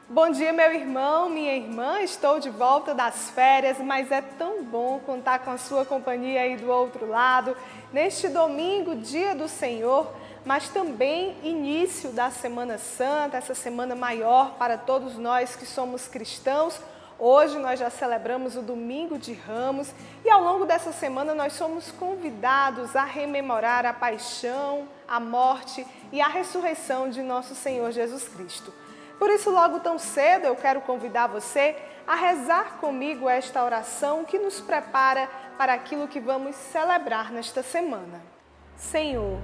Bom dia, meu irmão, minha irmã. Estou de volta das férias, mas é tão bom contar com a sua companhia aí do outro lado, neste domingo, dia do Senhor, mas também início da Semana Santa, essa semana maior para todos nós que somos cristãos. Hoje nós já celebramos o Domingo de Ramos e ao longo dessa semana nós somos convidados a rememorar a paixão, a morte e a ressurreição de nosso Senhor Jesus Cristo. Por isso, logo tão cedo, eu quero convidar você a rezar comigo esta oração que nos prepara para aquilo que vamos celebrar nesta semana. Senhor,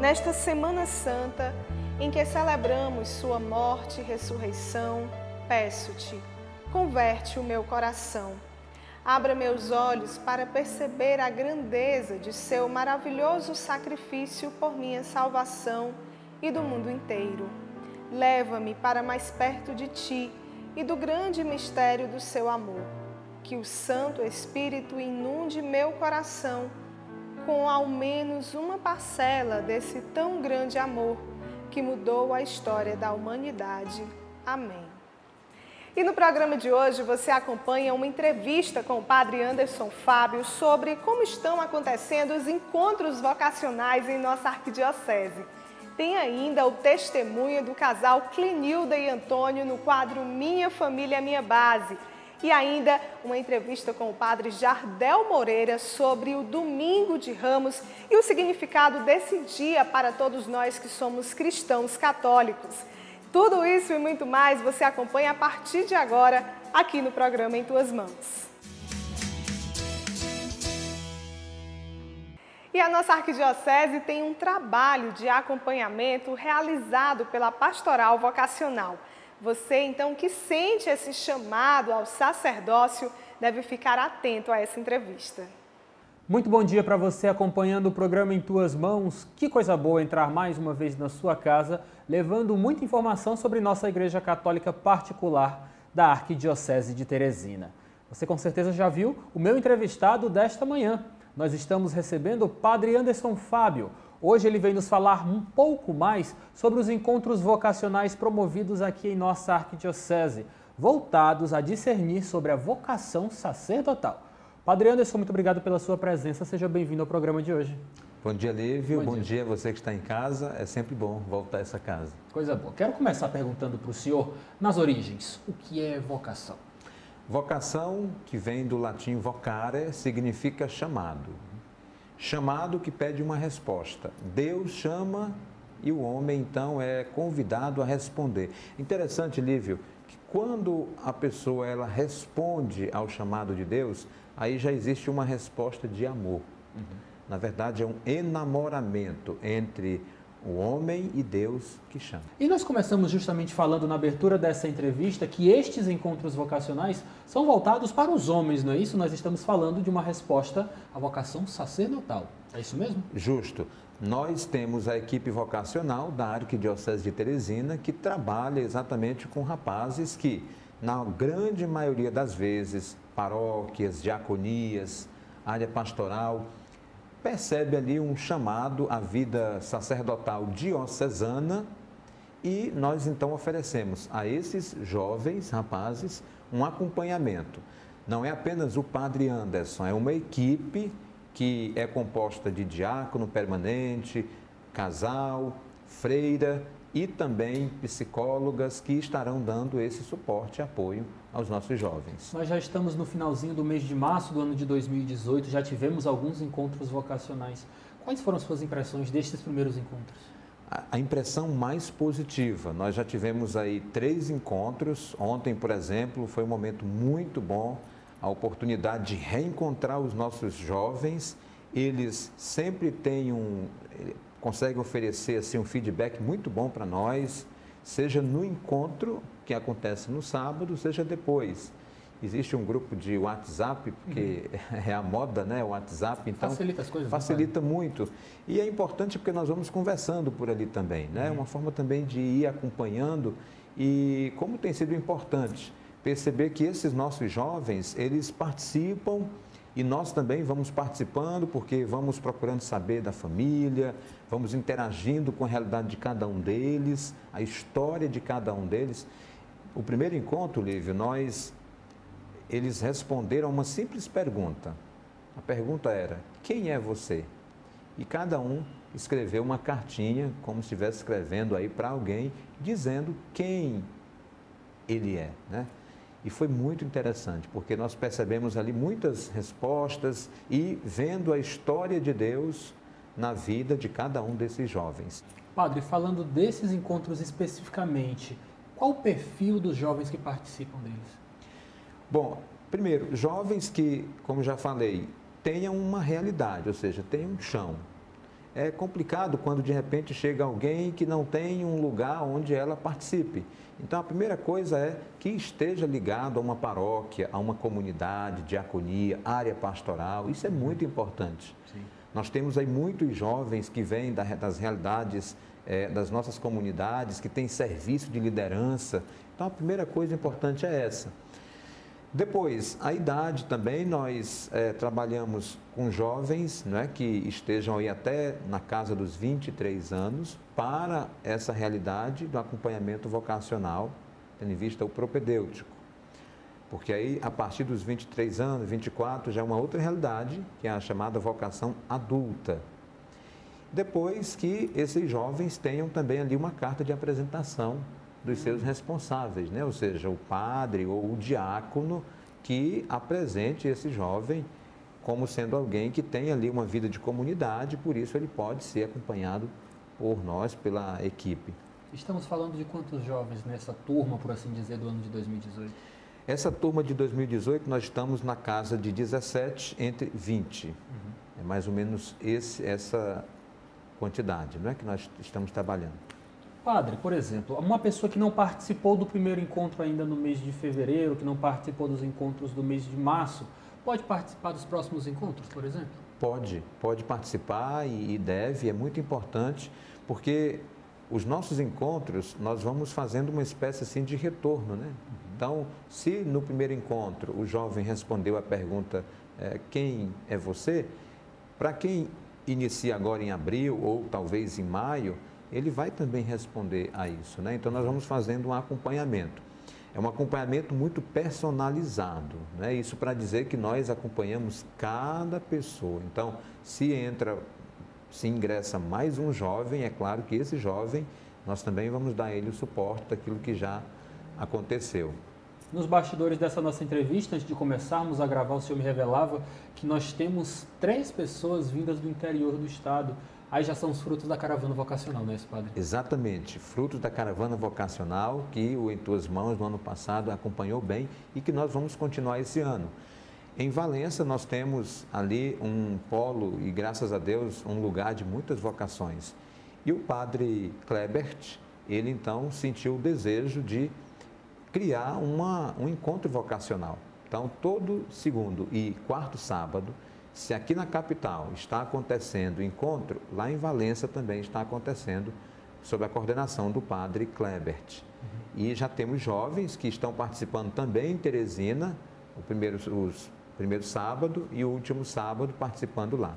nesta Semana Santa, em que celebramos Sua morte e ressurreição, peço-te, converte o meu coração. Abra meus olhos para perceber a grandeza de Seu maravilhoso sacrifício por minha salvação e do mundo inteiro. Leva-me para mais perto de Ti e do grande mistério do Seu amor. Que o Santo Espírito inunde meu coração com ao menos uma parcela desse tão grande amor que mudou a história da humanidade. Amém. E no programa de hoje você acompanha uma entrevista com o Padre Anderson Fábio sobre como estão acontecendo os encontros vocacionais em nossa arquidiocese. Tem ainda o testemunho do casal Clenilda e Antônio no quadro Minha Família, Minha Base. E ainda uma entrevista com o padre Jardel Moreira sobre o Domingo de Ramos e o significado desse dia para todos nós que somos cristãos católicos. Tudo isso e muito mais você acompanha a partir de agora aqui no programa Em Tuas Mãos. E a nossa arquidiocese tem um trabalho de acompanhamento realizado pela Pastoral Vocacional. Você, então, que sente esse chamado ao sacerdócio, deve ficar atento a essa entrevista. Muito bom dia para você acompanhando o programa Em Tuas Mãos. Que coisa boa entrar mais uma vez na sua casa, levando muita informação sobre nossa Igreja Católica Particular da Arquidiocese de Teresina. Você com certeza já viu o meu entrevistado desta manhã. Nós estamos recebendo o Padre Anderson Fábio. Hoje ele vem nos falar um pouco mais sobre os encontros vocacionais promovidos aqui em nossa arquidiocese, voltados a discernir sobre a vocação sacerdotal. Padre Anderson, muito obrigado pela sua presença. Seja bem-vindo ao programa de hoje. Bom dia, Lívio. Bom dia a você que está em casa. É sempre bom voltar a essa casa. Coisa boa. Quero começar perguntando para o senhor, nas origens, o que é vocação? Vocação, que vem do latim vocare, significa chamado. Chamado que pede uma resposta. Deus chama e o homem, então, é convidado a responder. Interessante, Lívio, que quando a pessoa ela responde ao chamado de Deus, aí já existe uma resposta de amor. Na verdade, é um enamoramento entre o homem e Deus que chama. E nós começamos justamente falando na abertura dessa entrevista que estes encontros vocacionais são voltados para os homens, não é isso? Nós estamos falando de uma resposta à vocação sacerdotal. É isso mesmo? Justo. Nós temos a equipe vocacional da Arquidiocese de Teresina que trabalha exatamente com rapazes que, na grande maioria das vezes, paróquias, diaconias, área pastoral, percebe ali um chamado à vida sacerdotal diocesana e nós então oferecemos a esses jovens rapazes um acompanhamento. Não é apenas o Padre Anderson, é uma equipe que é composta de diácono permanente, casal, freira e também psicólogas que estarão dando esse suporte e apoio aos nossos jovens. Nós já estamos no finalzinho do mês de março do ano de 2018, já tivemos alguns encontros vocacionais. Quais foram as suas impressões destes primeiros encontros? A impressão mais positiva, nós já tivemos aí 3 encontros. Ontem, por exemplo, foi um momento muito bom, a oportunidade de reencontrar os nossos jovens. Eles sempre conseguem oferecer assim, um feedback muito bom para nós, seja no encontro que acontece no sábado, seja depois. Existe um grupo de WhatsApp, porque é a moda, né? O WhatsApp, então facilita as coisas. Facilita muito. E é importante porque nós vamos conversando por ali também, né? Uma forma também de ir acompanhando e como tem sido importante perceber que esses nossos jovens, eles participam e nós também vamos participando porque vamos procurando saber da família, vamos interagindo com a realidade de cada um deles, a história de cada um deles. O primeiro encontro, Lívio, eles responderam a uma simples pergunta. A pergunta era: quem é você? E cada um escreveu uma cartinha, como se estivesse escrevendo aí para alguém, dizendo quem ele é, né? E foi muito interessante, porque nós percebemos ali muitas respostas e vendo a história de Deus na vida de cada um desses jovens. Padre, falando desses encontros especificamente, qual o perfil dos jovens que participam deles? Bom, primeiro, jovens que, como já falei, tenham uma realidade, ou seja, tenham um chão. É complicado quando de repente chega alguém que não tem um lugar onde ela participe. Então a primeira coisa é que esteja ligado a uma paróquia, a uma comunidade, diaconia, área pastoral. Isso é muito importante. Sim. Nós temos aí muitos jovens que vêm das realidades das nossas comunidades, que têm serviço de liderança. Então a primeira coisa importante é essa. Depois, a idade também, nós trabalhamos com jovens, né, que estejam aí até na casa dos 23 anos para essa realidade do acompanhamento vocacional, tendo em vista o propedêutico. Porque aí, a partir dos 23 anos, 24, já é uma outra realidade, que é a chamada vocação adulta. Depois que esses jovens tenham também ali uma carta de apresentação dos seus responsáveis, né? Ou seja, o padre ou o diácono que apresente esse jovem como sendo alguém que tem ali uma vida de comunidade, por isso ele pode ser acompanhado por nós, pela equipe. Estamos falando de quantos jovens nessa turma, por assim dizer, do ano de 2018? Essa turma de 2018, nós estamos na casa de 17 entre 20. É mais ou menos essa quantidade, não é, que nós estamos trabalhando. Padre, por exemplo, uma pessoa que não participou do primeiro encontro ainda no mês de fevereiro, que não participou dos encontros do mês de março, pode participar dos próximos encontros, por exemplo? Pode participar e deve, é muito importante, porque os nossos encontros, nós vamos fazendo uma espécie assim de retorno, né? Então, se no primeiro encontro o jovem respondeu a pergunta, quem é você? Para quem inicia agora em abril ou talvez em maio, ele vai também responder a isso, né? Então, nós vamos fazendo um acompanhamento. É um acompanhamento muito personalizado, né? Isso para dizer que nós acompanhamos cada pessoa. Então, se ingressa mais um jovem, é claro que esse jovem, nós também vamos dar a ele o suporte daquilo que já aconteceu. Nos bastidores dessa nossa entrevista, antes de começarmos a gravar, o senhor me revelava que nós temos 3 pessoas vindas do interior do estado. Aí já são os frutos da caravana vocacional, não é isso, padre? Exatamente, frutos da caravana vocacional que o Em Tuas Mãos, no ano passado, acompanhou bem e que nós vamos continuar esse ano. Em Valença, nós temos ali um polo e, graças a Deus, um lugar de muitas vocações. E o padre Klebert, ele então sentiu o desejo de criar um encontro vocacional. Então, todo segundo e quarto sábado, se aqui na capital está acontecendo o encontro, lá em Valença também está acontecendo, sob a coordenação do padre Klebert. E já temos jovens que estão participando também em Teresina, os primeiros sábado e o último sábado participando lá.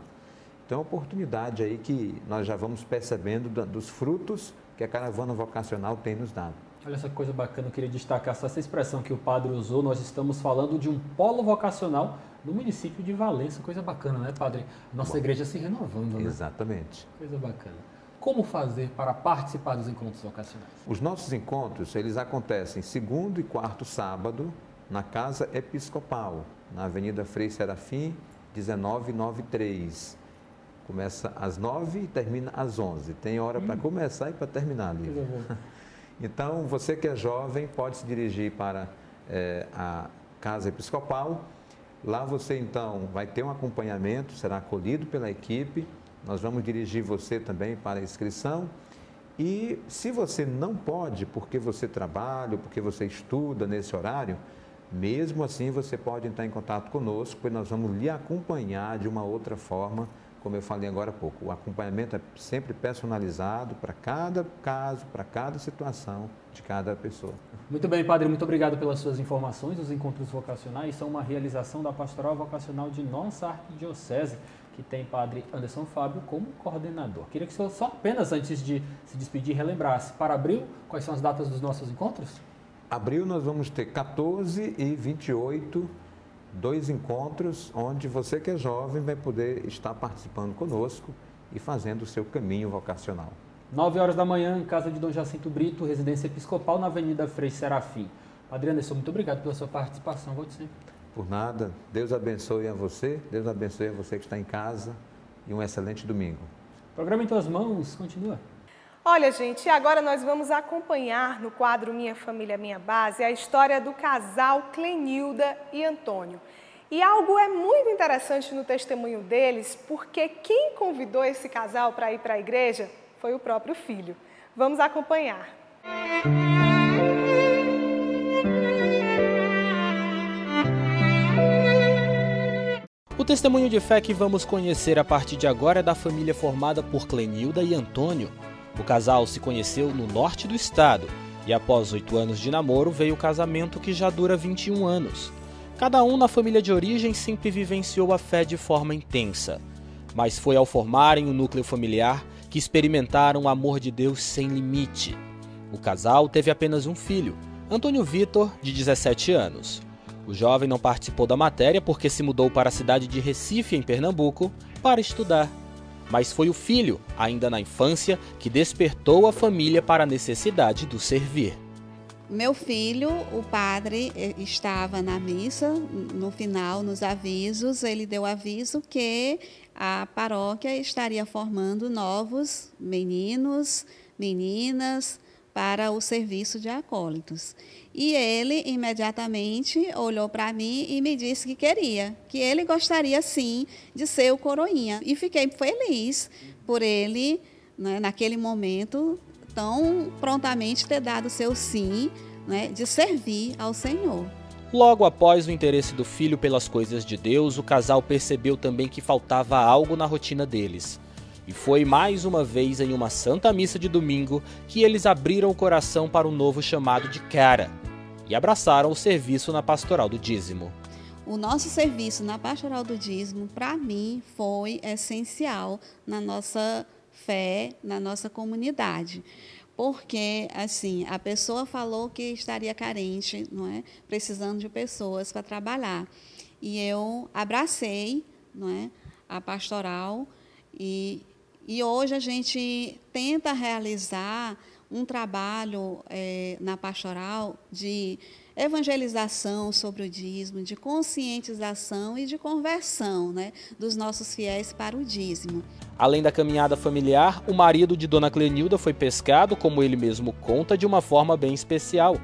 Então, é uma oportunidade aí que nós já vamos percebendo dos frutos que a caravana vocacional tem nos dado. Olha essa coisa bacana, eu queria destacar essa expressão que o padre usou. Nós estamos falando de um polo vocacional no município de Valença. Coisa bacana, né, padre? Nossa igreja se renovando, né? Exatamente. Coisa bacana. Como fazer para participar dos encontros vocacionais? Os nossos encontros, eles acontecem segundo e quarto sábado na Casa Episcopal, na Avenida Frei Serafim, 1993. Começa às 9 e termina às 11. Tem hora para começar e para terminar ali. Então, você que é jovem pode se dirigir para a Casa Episcopal. Lá você, então, vai ter um acompanhamento, será acolhido pela equipe. Nós vamos dirigir você também para a inscrição. E se você não pode, porque você trabalha, porque você estuda nesse horário, mesmo assim você pode entrar em contato conosco, pois nós vamos lhe acompanhar de uma outra forma, como eu falei agora há pouco. O acompanhamento é sempre personalizado para cada caso, para cada situação de cada pessoa. Muito bem, padre, muito obrigado pelas suas informações. Os encontros vocacionais são uma realização da Pastoral Vocacional de nossa arquidiocese, que tem padre Anderson Fábio como coordenador. Queria que o senhor só apenas antes de se despedir relembrasse, para abril, quais são as datas dos nossos encontros? Abril nós vamos ter 14 e 28, 2 encontros, onde você que é jovem vai poder estar participando conosco e fazendo o seu caminho vocacional. 9 horas da manhã, em casa de Dom Jacinto Brito, residência episcopal, na Avenida Frei Serafim. Padre Anderson, muito obrigado pela sua participação. Volte sempre. Por nada, Deus abençoe a você, Deus abençoe a você que está em casa e um excelente domingo. O programa Em Tuas Mãos continua. Olha, gente, agora nós vamos acompanhar no quadro Minha Família, Minha Base a história do casal Clenilda e Antônio. E algo é muito interessante no testemunho deles, porque quem convidou esse casal para ir para a igreja foi o próprio filho. Vamos acompanhar. O testemunho de fé que vamos conhecer a partir de agora é da família formada por Clenilda e Antônio. O casal se conheceu no norte do estado e após 8 anos de namoro veio o casamento que já dura 21 anos. Cada um na família de origem sempre vivenciou a fé de forma intensa, mas foi ao formarem o núcleo familiar que experimentaram o amor de Deus sem limite. O casal teve apenas um filho, Antônio Vitor, de 17 anos. O jovem não participou da matéria porque se mudou para a cidade de Recife, em Pernambuco, para estudar. Mas foi o filho, ainda na infância, que despertou a família para a necessidade do servir. Meu filho, o padre, estava na missa, no final, nos avisos, ele deu aviso que a paróquia estaria formando novos meninos, meninas, para o serviço de acólitos. E ele imediatamente olhou para mim e me disse que queria, que ele gostaria sim de ser o coroinha. E fiquei feliz por ele, né, naquele momento, tão prontamente ter dado seu sim, né, de servir ao Senhor. Logo após o interesse do filho pelas coisas de Deus, o casal percebeu também que faltava algo na rotina deles. E foi mais uma vez em uma santa missa de domingo que eles abriram o coração para um novo chamado de cara e abraçaram o serviço na Pastoral do Dízimo. O nosso serviço na Pastoral do Dízimo, para mim, foi essencial na nossa fé, na nossa comunidade. Porque, assim, a pessoa falou que estaria carente, não é? Precisando de pessoas para trabalhar. E eu abracei, não é? A pastoral e hoje a gente tenta realizar um trabalho na pastoral de evangelização sobre o dízimo, de conscientização e de conversão, né, dos nossos fiéis para o dízimo. Além da caminhada familiar, o marido de Dona Clenilda foi pescado, como ele mesmo conta, de uma forma bem especial.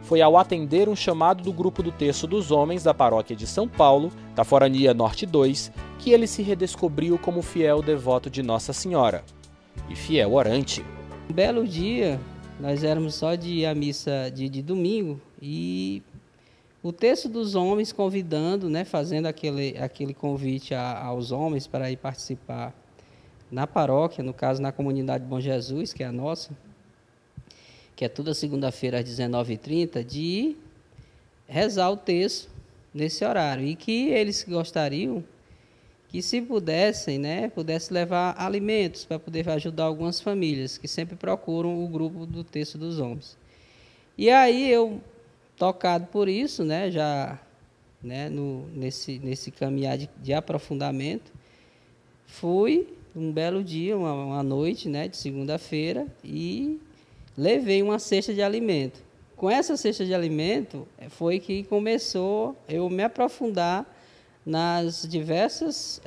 Foi ao atender um chamado do grupo do Terço dos Homens da paróquia de São Paulo, da Forania Norte 2, que ele se redescobriu como fiel devoto de Nossa Senhora e fiel orante. Um belo dia, nós éramos só de ir à missa de domingo e o Terço dos Homens convidando, né, fazendo aquele convite aos homens para ir participar na paróquia, no caso na comunidade Bom Jesus, que é a nossa, que é toda segunda-feira às 19h30, de rezar o terço nesse horário. E que eles gostariam que, se pudessem, né, pudesse levar alimentos para poder ajudar algumas famílias que sempre procuram o grupo do Terço dos Homens. E aí eu, tocado por isso, né, já, né, nesse caminhar de aprofundamento, fui um belo dia, uma noite, né, de segunda-feira, e levei uma cesta de alimento. Com essa cesta de alimento foi que começou eu me aprofundar nas diversas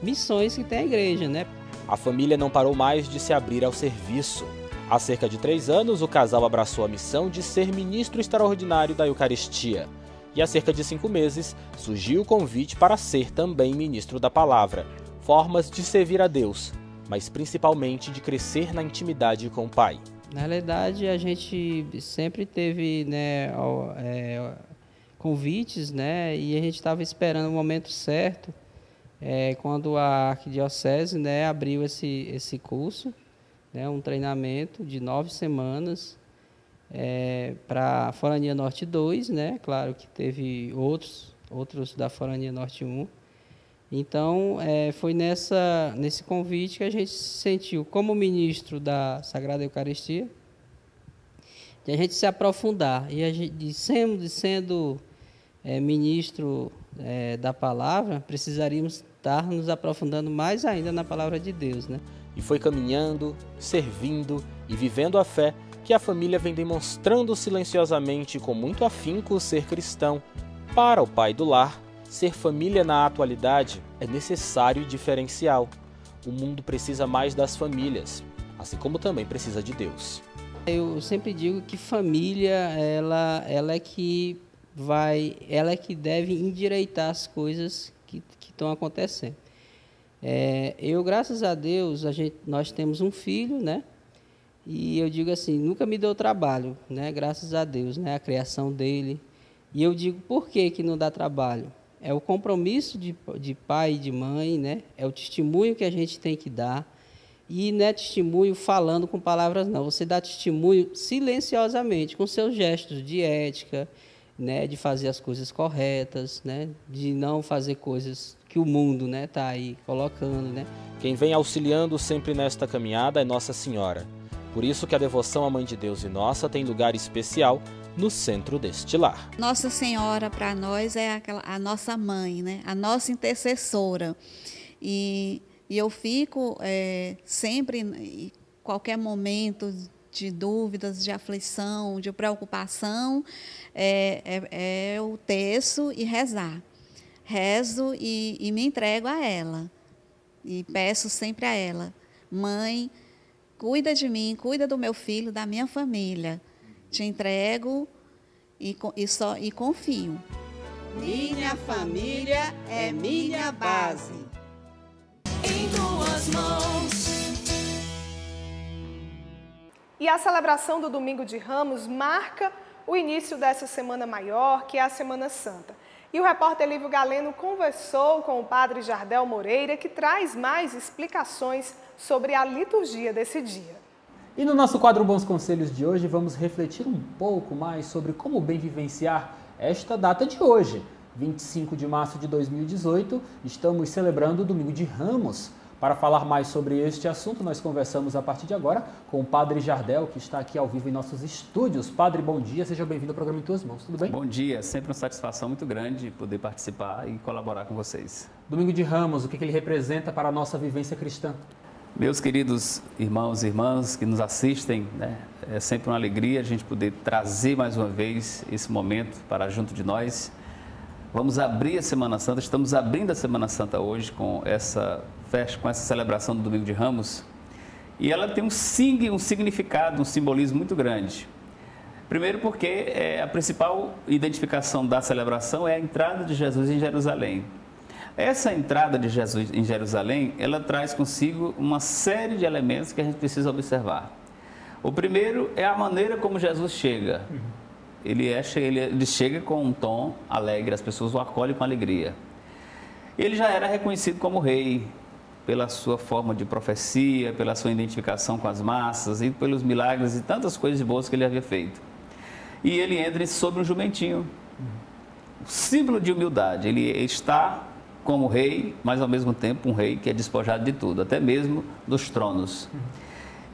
missões que tem a igreja, né? A família não parou mais de se abrir ao serviço. Há cerca de 3 anos, o casal abraçou a missão de ser ministro extraordinário da Eucaristia. E há cerca de 5 meses, surgiu o convite para ser também ministro da Palavra. Formas de servir a Deus, mas principalmente de crescer na intimidade com o Pai. Na realidade, a gente sempre teve, né, convites, né, e a gente estava esperando o momento certo, quando a Arquidiocese, né, abriu esse curso, né, um treinamento de 9 semanas para a Forania Norte 2, né, claro que teve outros da Forania Norte 1. Então, foi nesse convite que a gente se sentiu como ministro da Sagrada Eucaristia, de a gente se aprofundar. E a gente, sendo ministro da palavra, precisaríamos estar nos aprofundando mais ainda na palavra de Deus, né? E foi caminhando, servindo e vivendo a fé que a família vem demonstrando silenciosamente e com muito afinco ser cristão. Para o pai do lar, ser família na atualidade é necessário e diferencial. O mundo precisa mais das famílias, assim como também precisa de Deus. Eu sempre digo que família, ela é que deve endireitar as coisas que estão acontecendo. Graças a Deus, nós temos um filho, né? E eu digo assim, nunca me deu trabalho, né? Graças a Deus, né? A criação dele. E eu digo, por que não dá trabalho? É o compromisso de pai e de mãe, né? É o testemunho que a gente tem que dar. E não é testemunho falando com palavras, não. Você dá testemunho silenciosamente, com seus gestos de ética, né? De fazer as coisas corretas, né? De não fazer coisas que o mundo, né, tá aí colocando, né? Quem vem auxiliando sempre nesta caminhada é Nossa Senhora. Por isso que a devoção à Mãe de Deus e Nossa tem lugar especial no centro deste lar. Nossa Senhora, para nós, é a nossa mãe, né? A nossa intercessora. E eu fico sempre, em qualquer momento de dúvidas, de aflição, de preocupação, eu teço e rezar. Rezo e me entrego a ela. E peço sempre a ela: Mãe, cuida de mim, cuida do meu filho, da minha família. Te entrego e confio. Minha família é minha base. Em tuas mãos. E a celebração do Domingo de Ramos marca o início dessa Semana Maior, que é a Semana Santa. E o repórter Lívio Galeno conversou com o padre Jardel Moreira, que traz mais explicações sobre a liturgia desse dia. E no nosso quadro Bons Conselhos de hoje, vamos refletir um pouco mais sobre como bem vivenciar esta data de hoje. 25 de março de 2018, estamos celebrando o Domingo de Ramos. Para falar mais sobre este assunto, nós conversamos a partir de agora com o Padre Jardel, que está aqui ao vivo em nossos estúdios. Padre, bom dia, seja bem-vindo ao programa Em Tuas Mãos, tudo bem? Bom dia, sempre uma satisfação muito grande poder participar e colaborar com vocês. Domingo de Ramos, o que ele representa para a nossa vivência cristã? Meus queridos irmãos e irmãs que nos assistem, né, é sempre uma alegria a gente poder trazer mais uma vez esse momento para junto de nós. Vamos abrir a Semana Santa, estamos abrindo a Semana Santa hoje com essa festa, com essa celebração do Domingo de Ramos, e ela tem um significado, um simbolismo muito grande. Primeiro porque a principal identificação da celebração é a entrada de Jesus em Jerusalém. Essa entrada de Jesus em Jerusalém, ela traz consigo uma série de elementos que a gente precisa observar. O primeiro é a maneira como Jesus chega. Ele chega com um tom alegre, as pessoas o acolhem com alegria. Ele já era reconhecido como rei, pela sua forma de profecia, pela sua identificação com as massas e pelos milagres e tantas coisas boas que ele havia feito. E ele entra sobre um jumentinho, símbolo de humildade. Ele está como rei, mas ao mesmo tempo um rei que é despojado de tudo, até mesmo dos tronos.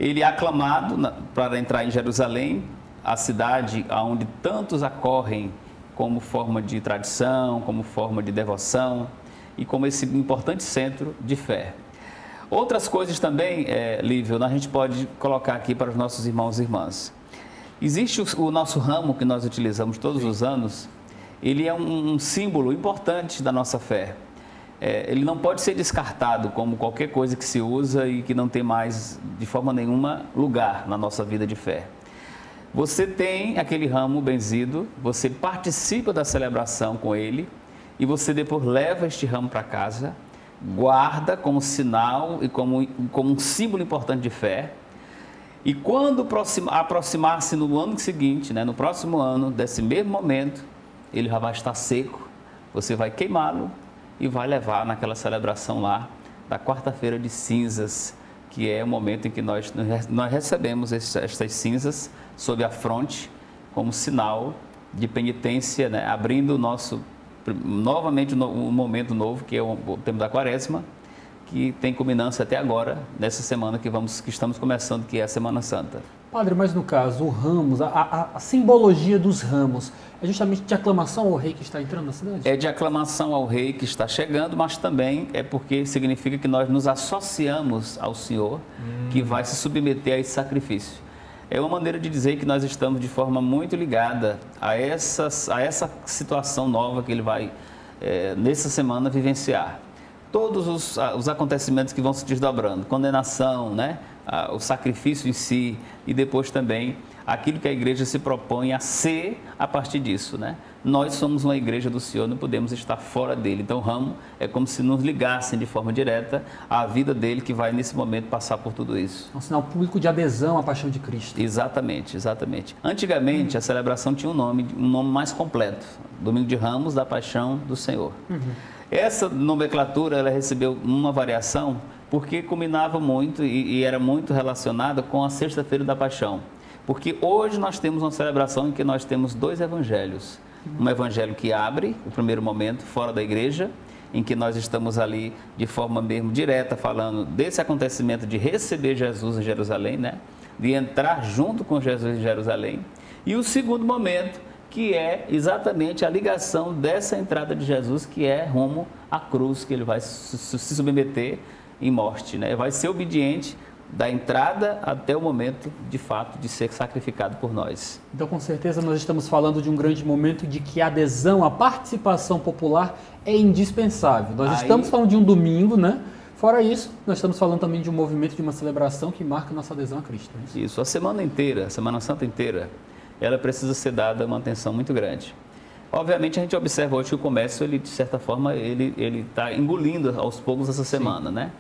Ele é aclamado para entrar em Jerusalém, a cidade onde tantos acorrem como forma de tradição, como forma de devoção e como esse importante centro de fé. Outras coisas também, Lívio, a gente pode colocar aqui para os nossos irmãos e irmãs. Existe o nosso ramo que nós utilizamos todos os anos, ele é um símbolo importante da nossa fé. Ele não pode ser descartado como qualquer coisa que se usa e que não tem mais, de forma nenhuma, lugar na nossa vida de fé. Você tem aquele ramo benzido, você participa da celebração com ele e você depois leva este ramo para casa, guarda como sinal e como um símbolo importante de fé. E quando aproximar-se no ano seguinte, no próximo ano, desse mesmo momento, ele já vai estar seco, você vai queimá-lo e vai levar naquela celebração lá da quarta-feira de cinzas, que é o momento em que nós recebemos estas cinzas sob a fronte como sinal de penitência, abrindo novamente um momento novo, que é o tempo da Quaresma, que tem culminância até agora, nessa semana que estamos começando, que é a Semana Santa. Padre, mas no caso, o ramos, a simbologia dos ramos, é justamente de aclamação ao rei que está entrando na cidade? É de aclamação ao rei que está chegando, mas também é porque significa que nós nos associamos ao Senhor, que vai se submeter a esse sacrifício. É uma maneira de dizer que nós estamos de forma muito ligada a essa situação nova que ele vai, nessa semana, vivenciar. Todos os acontecimentos que vão se desdobrando, condenação, né? O sacrifício em si e depois também aquilo que a igreja se propõe a ser a partir disso, né? Nós somos uma igreja do Senhor, não podemos estar fora dele. Então o ramo é como se nos ligassem de forma direta à vida dele que vai nesse momento passar por tudo isso. É um sinal público de adesão à paixão de Cristo. Exatamente, exatamente. Antigamente a celebração tinha um nome mais completo, Domingo de Ramos da Paixão do Senhor. Essa nomenclatura ela recebeu uma variação porque combinava muito e era muito relacionada com a Sexta-feira da Paixão. Porque hoje nós temos uma celebração em que nós temos dois evangelhos. Um evangelho que abre o primeiro momento fora da igreja, em que nós estamos ali de forma mesmo direta falando desse acontecimento de receber Jesus em Jerusalém, né? De entrar junto com Jesus em Jerusalém. E o segundo momento, que é exatamente a ligação dessa entrada de Jesus, que é rumo à cruz, que ele vai se submeter em morte, né? Vai ser obediente da entrada até o momento, de fato, de ser sacrificado por nós. Então, com certeza, nós estamos falando de um grande momento de que a adesão, a participação popular é indispensável. Nós estamos falando de um domingo, né? Fora isso, nós estamos falando também de um movimento, de uma celebração que marca nossa adesão a Cristo. É isso, a semana inteira, a Semana Santa inteira, ela precisa ser dada uma atenção muito grande. Obviamente, a gente observa hoje que o comércio, ele, de certa forma, ele está engolindo aos poucos essa semana, né?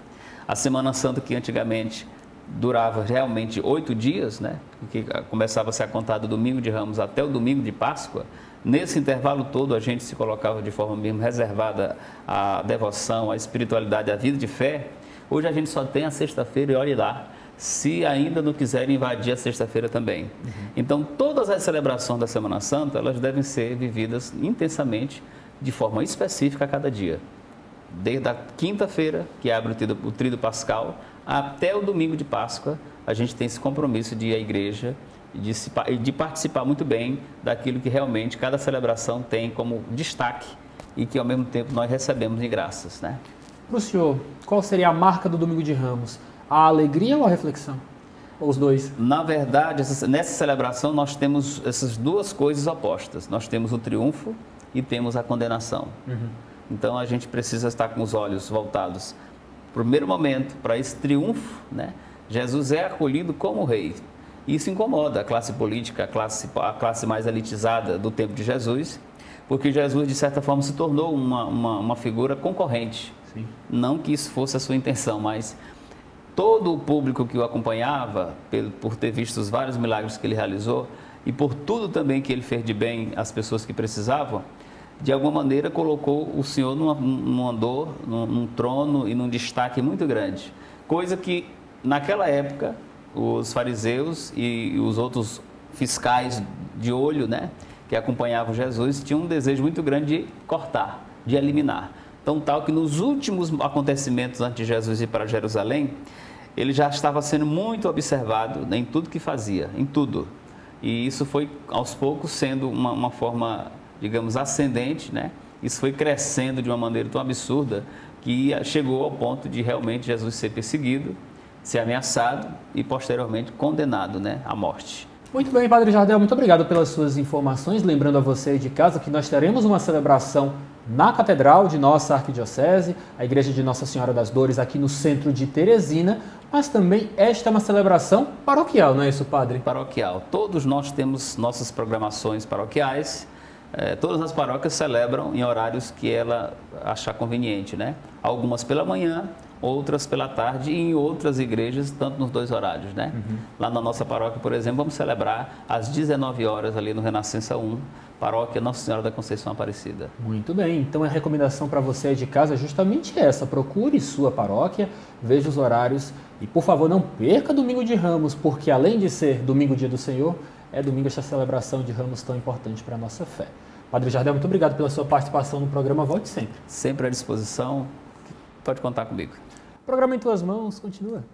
A Semana Santa, que antigamente durava realmente 8 dias, né? Que começava a ser contado do domingo de Ramos até o domingo de Páscoa. Nesse intervalo todo, a gente se colocava de forma mesmo reservada à devoção, à espiritualidade, à vida de fé. Hoje a gente só tem a sexta-feira e olhe lá, se ainda não quiserem invadir a sexta-feira também. Então, todas as celebrações da Semana Santa, elas devem ser vividas intensamente, de forma específica a cada dia. Desde a quinta-feira, que abre o tríduo pascal, até o domingo de Páscoa, a gente tem esse compromisso de ir à igreja e de participar muito bem daquilo que realmente cada celebração tem como destaque e que ao mesmo tempo nós recebemos de graças, né? Para o senhor, qual seria a marca do Domingo de Ramos? A alegria ou a reflexão? Ou os dois? Na verdade, nessa celebração nós temos essas duas coisas opostas. Nós temos o triunfo e temos a condenação. Então a gente precisa estar com os olhos voltados, primeiro momento, para esse triunfo, né? Jesus é acolhido como rei. Isso incomoda a classe política, a classe mais elitizada do tempo de Jesus, porque Jesus, de certa forma, se tornou uma figura concorrente. Sim. Não que isso fosse a sua intenção, mas todo o público que o acompanhava, por ter visto os vários milagres que ele realizou e por tudo também que ele fez de bem às pessoas que precisavam, de alguma maneira colocou o Senhor num andor, num trono e num destaque muito grande. Coisa que, naquela época, os fariseus e os outros fiscais de olho, né, que acompanhavam Jesus, tinham um desejo muito grande de cortar, de eliminar. Tão tal que nos últimos acontecimentos antes de Jesus ir para Jerusalém, ele já estava sendo muito observado em tudo que fazia, em tudo. E isso foi, aos poucos, sendo uma forma, digamos, ascendente, né? Isso foi crescendo de uma maneira tão absurda que chegou ao ponto de realmente Jesus ser perseguido, ser ameaçado e posteriormente condenado, né, à morte. Muito bem, Padre Jardel, muito obrigado pelas suas informações. Lembrando a você de casa que nós teremos uma celebração na Catedral de nossa Arquidiocese, a Igreja de Nossa Senhora das Dores, aqui no centro de Teresina, mas também esta é uma celebração paroquial, não é isso, Padre? Paroquial. Todos nós temos nossas programações paroquiais. Todas as paróquias celebram em horários que ela achar conveniente, né? Algumas pela manhã, outras pela tarde e em outras igrejas, tanto nos dois horários, né? Lá na nossa paróquia, por exemplo, vamos celebrar às 19 horas ali no Renascença 1, paróquia Nossa Senhora da Conceição Aparecida. Muito bem, então a recomendação para você de casa é justamente essa: procure sua paróquia, veja os horários e, por favor, não perca Domingo de Ramos, porque além de ser domingo, dia do Senhor, é domingo esta celebração de Ramos tão importante para a nossa fé. Padre Jardel, muito obrigado pela sua participação no programa. Volte sempre. Sempre à disposição, pode contar comigo. O programa Em Tuas Mãos continua.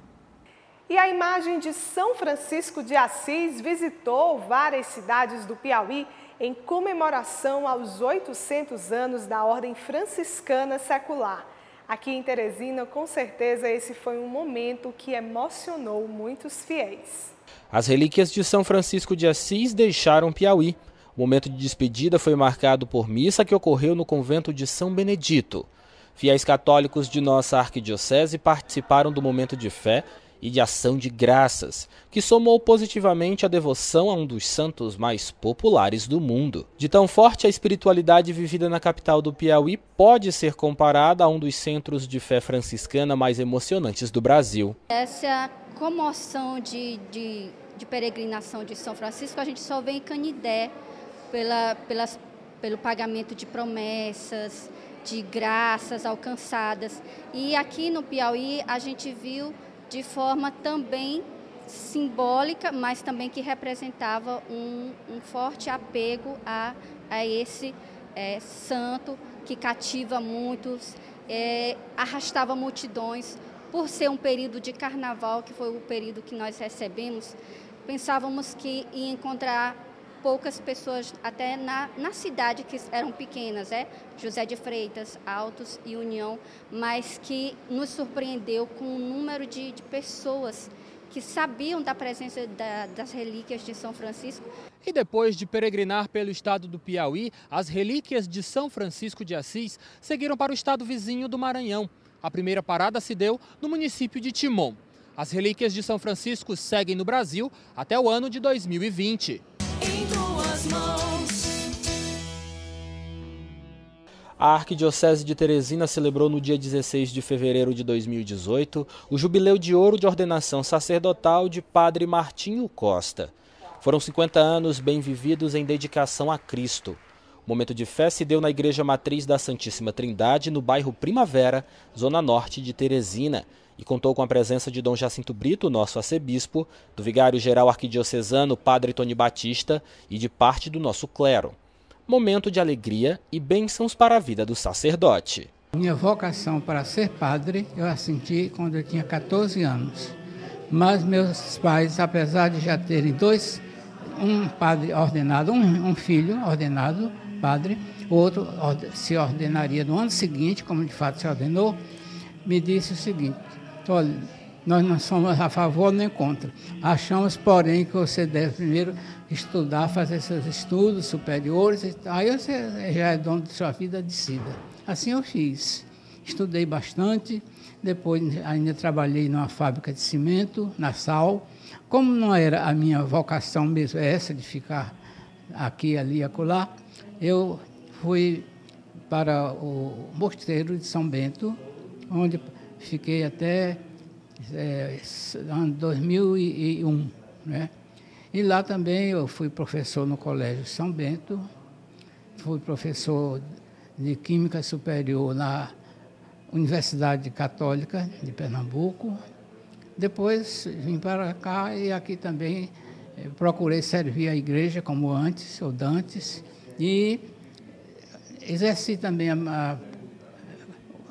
E a imagem de São Francisco de Assis visitou várias cidades do Piauí em comemoração aos 800 anos da Ordem Franciscana Secular. Aqui em Teresina, com certeza, esse foi um momento que emocionou muitos fiéis. As relíquias de São Francisco de Assis deixaram Piauí. O momento de despedida foi marcado por missa que ocorreu no convento de São Benedito. Fiéis católicos de nossa arquidiocese participaram do momento de fé e de ação de graças, que somou positivamente a devoção a um dos santos mais populares do mundo. De tão forte a espiritualidade vivida na capital do Piauí pode ser comparada a um dos centros de fé franciscana mais emocionantes do Brasil. Essa comoção de peregrinação de São Francisco a gente só vê em Canidé pelo pagamento de promessas, de graças alcançadas. E aqui no Piauí a gente viu de forma também simbólica, mas também que representava um forte apego a esse santo que cativa muitos, arrastava multidões. Por ser um período de carnaval, que foi o período que nós recebemos, pensávamos que ia encontrar poucas pessoas até na cidade, que eram pequenas, José de Freitas, Altos e União, mas que nos surpreendeu com o número de pessoas que sabiam da presença das relíquias de São Francisco. E depois de peregrinar pelo estado do Piauí, as relíquias de São Francisco de Assis seguiram para o estado vizinho do Maranhão. A primeira parada se deu no município de Timon. As relíquias de São Francisco seguem no Brasil até o ano de 2020. A Arquidiocese de Teresina celebrou no dia 16 de fevereiro de 2018 o Jubileu de Ouro de Ordenação Sacerdotal de Padre Martinho Costa. Foram 50 anos bem vividos em dedicação a Cristo. O momento de fé se deu na Igreja Matriz da Santíssima Trindade, no bairro Primavera, zona norte de Teresina, e contou com a presença de Dom Jacinto Brito, nosso arcebispo, do vigário-geral arquidiocesano Padre Tony Batista e de parte do nosso clero. Momento de alegria e bênçãos para a vida do sacerdote. Minha vocação para ser padre eu a senti quando eu tinha 14 anos. Mas meus pais, apesar de já terem um padre ordenado, um filho ordenado padre, o outro se ordenaria no ano seguinte, como de fato se ordenou, me disse o seguinte: olha, nós não somos a favor nem contra. Achamos, porém, que você deve primeiro estudar, fazer seus estudos superiores, aí você já é dono de sua vida, decida. Assim eu fiz. Estudei bastante, depois ainda trabalhei numa fábrica de cimento, na Sal. Como não era a minha vocação mesmo essa, de ficar aqui, ali e acolá, eu fui para o Mosteiro de São Bento, onde fiquei até ano 2001, né? E lá também eu fui professor no Colégio São Bento, fui professor de Química Superior na Universidade Católica de Pernambuco. Depois vim para cá e aqui também procurei servir a igreja como antes, ou dantes, e exerci também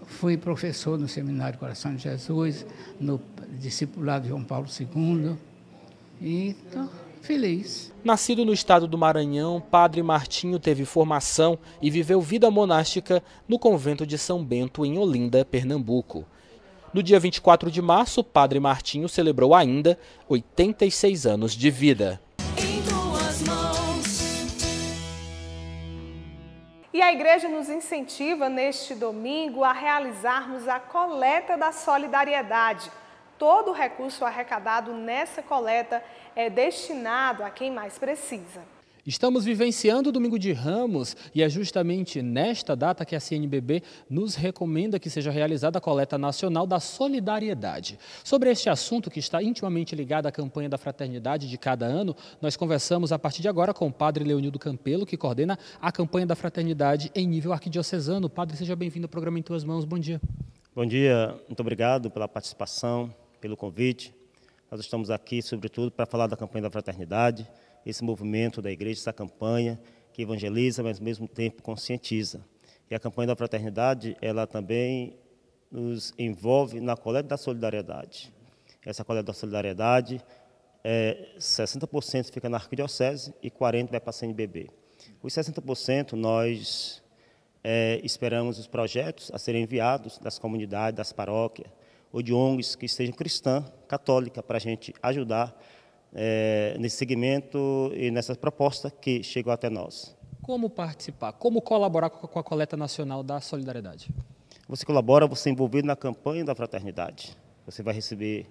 fui professor no Seminário Coração de Jesus, no discipulado de João Paulo II, e estou feliz. Nascido no estado do Maranhão, Padre Martinho teve formação e viveu vida monástica no convento de São Bento, em Olinda, Pernambuco. No dia 24 de março, Padre Martinho celebrou ainda 86 anos de vida. E a igreja nos incentiva neste domingo a realizarmos a coleta da solidariedade. Todo o recurso arrecadado nessa coleta é destinado a quem mais precisa. Estamos vivenciando o Domingo de Ramos e é justamente nesta data que a CNBB nos recomenda que seja realizada a coleta nacional da solidariedade. Sobre este assunto, que está intimamente ligado à campanha da fraternidade de cada ano, nós conversamos a partir de agora com o Padre Leonildo Campelo, que coordena a campanha da fraternidade em nível arquidiocesano. Padre, seja bem-vindo ao programa Em Tuas Mãos. Bom dia. Bom dia, muito obrigado pela participação, pelo convite. Nós estamos aqui, sobretudo, para falar da campanha da fraternidade, esse movimento da igreja, essa campanha que evangeliza, mas ao mesmo tempo conscientiza. E a campanha da fraternidade, ela também nos envolve na coleta da solidariedade. Essa coleta da solidariedade, 60% fica na arquidiocese e 40% vai para a CNBB. Os 60% nós esperamos os projetos a serem enviados das comunidades, das paróquias ou de ONGs que sejam cristã, católica, para a gente ajudar nesse segmento e nessa proposta que chegou até nós. Como participar? Como colaborar com a coleta nacional da solidariedade? Você colabora, você é envolvido na campanha da fraternidade. Você vai receber,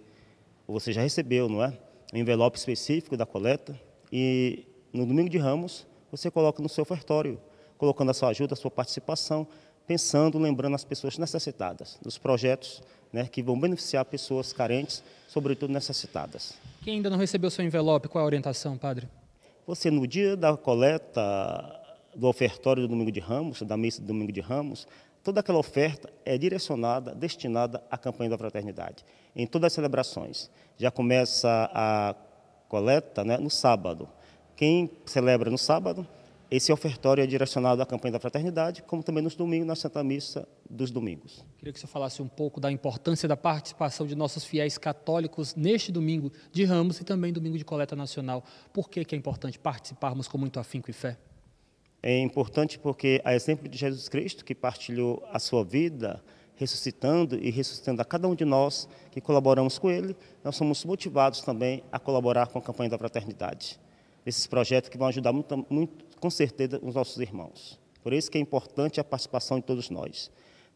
ou você já recebeu, não é? Um envelope específico da coleta e no Domingo de Ramos você coloca no seu ofertório, colocando a sua ajuda, a sua participação, pensando, lembrando as pessoas necessitadas, dos projetos, né, que vão beneficiar pessoas carentes, sobretudo necessitadas. Quem ainda não recebeu seu envelope, qual é a orientação, padre? Você, no dia da coleta do ofertório do Domingo de Ramos, da missa do Domingo de Ramos, toda aquela oferta é direcionada, destinada à campanha da fraternidade, em todas as celebrações. Já começa a coleta, né, no sábado. Quem celebra no sábado, esse ofertório é direcionado à campanha da fraternidade, como também nos domingos, na Santa Missa dos domingos. Queria que você falasse um pouco da importância da participação de nossos fiéis católicos neste Domingo de Ramos e também Domingo de Coleta Nacional. Por que é importante participarmos com muito afinco e fé? É importante porque, a exemplo de Jesus Cristo, que partilhou a sua vida, ressuscitando e ressuscitando a cada um de nós que colaboramos com ele, nós somos motivados também a colaborar com a campanha da fraternidade. Esses projetos que vão ajudar muito, com certeza, os nossos irmãos. Por isso que é importante a participação de todos nós.